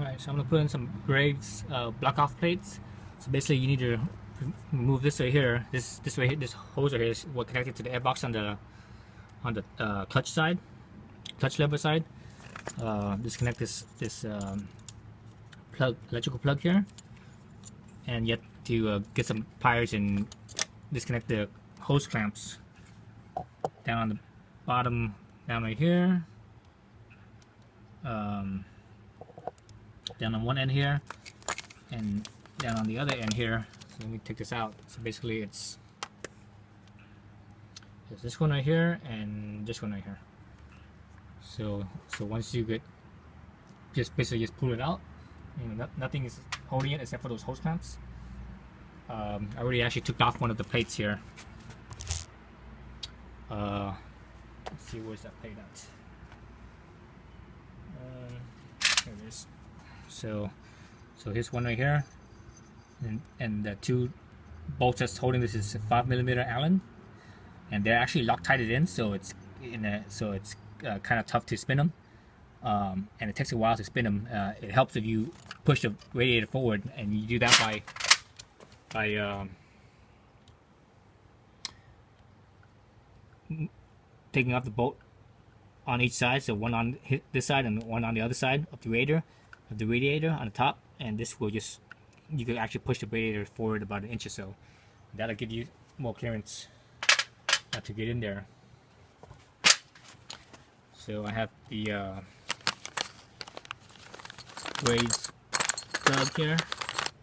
Alright, so I'm going to put in some Graves block off plates. So basically you need to remove this right here. This right here, this hose right here is what connected to the airbox on the clutch side, clutch lever side. Disconnect this plug, electrical plug here, and you have to get some pliers and disconnect the hose clamps down on the bottom, down right here. Down on one end here and down on the other end here. So let me take this out. So basically it's this one right here and this one right here. So once you get, just basically just pull it out. You know, nothing is holding it except for those hose clamps. I already actually took off one of the plates here. Let's see, where's that plate at? There it is. So here's one right here, and the two bolts that's holding this is 5mm Allen, and they're actually Loctited in, so it's kind of tough to spin them, and it takes a while to spin them. It helps if you push the radiator forward, and you do that by taking off the bolt on each side, so one on this side and one on the other side of the radiator on the top, and this will just, you can actually push the radiator forward about 1 inch or so. That'll give you more clearance to get in there. So I have the Graves plug here.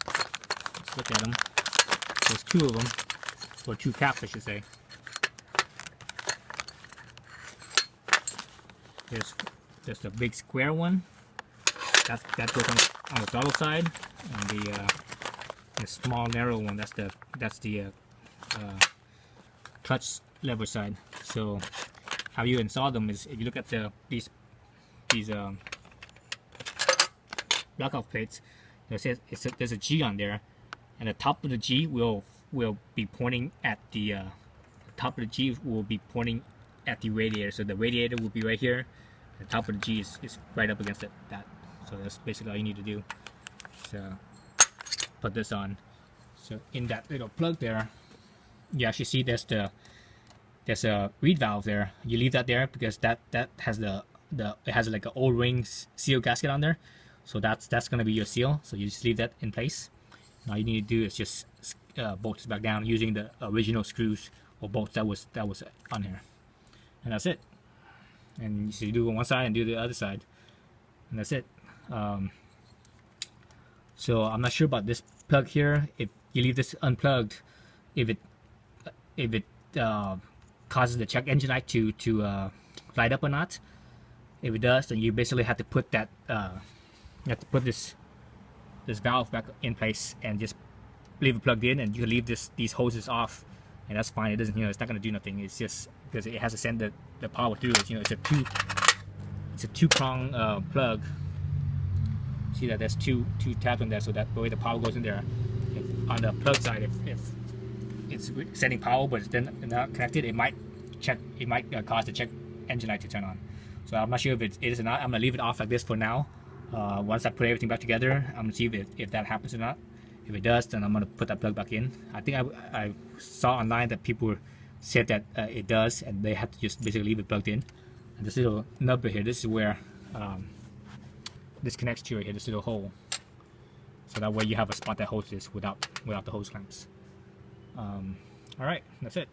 Let's look at them. There's two of them, or two caps I should say. There's the big square one that goes on the throttle side, and the small narrow one that's the clutch lever side. So how you install them is, if you look at these block off plates, there's a G on there, and the top of the G will be pointing at the top of the G will be pointing at the radiator. So the radiator will be right here. The top of the G is right up against that. So that's basically all you need to do. So put this on. So in that little plug there, you actually see there's a reed valve there. You leave that there because that has it has like an O-ring seal gasket on there. So that's gonna be your seal. So you just leave that in place. And all you need to do is just bolt this back down using the original screws or bolts that was on here, and that's it. And so you do on one side and do the other side, and that's it. So I'm not sure about this plug here. If you leave this unplugged, if it causes the check engine light to light up or not. If it does, then you basically have to put that you have to put this valve back in place and just leave it plugged in, and you can leave these hoses off, and that's fine. It doesn't, it's not going to do nothing. It's just because it has to send the power through it. It's a two-prong plug. See that there's two tabs on there, so that way the power goes in there. On the plug side, if it's sending power but it's then not connected, it might cause the check engine light to turn on. So I'm not sure if it is or not. I'm gonna leave it off like this for now. Once I put everything back together, I'm gonna see if that happens or not. If it does, then I'm gonna put that plug back in. I think I saw online that people said that it does, and they have to just basically leave it plugged in. And this little nub right here, this is where this connects to right here, this little hole. So that way you have a spot that holds this without the hose clamps. Alright, that's it.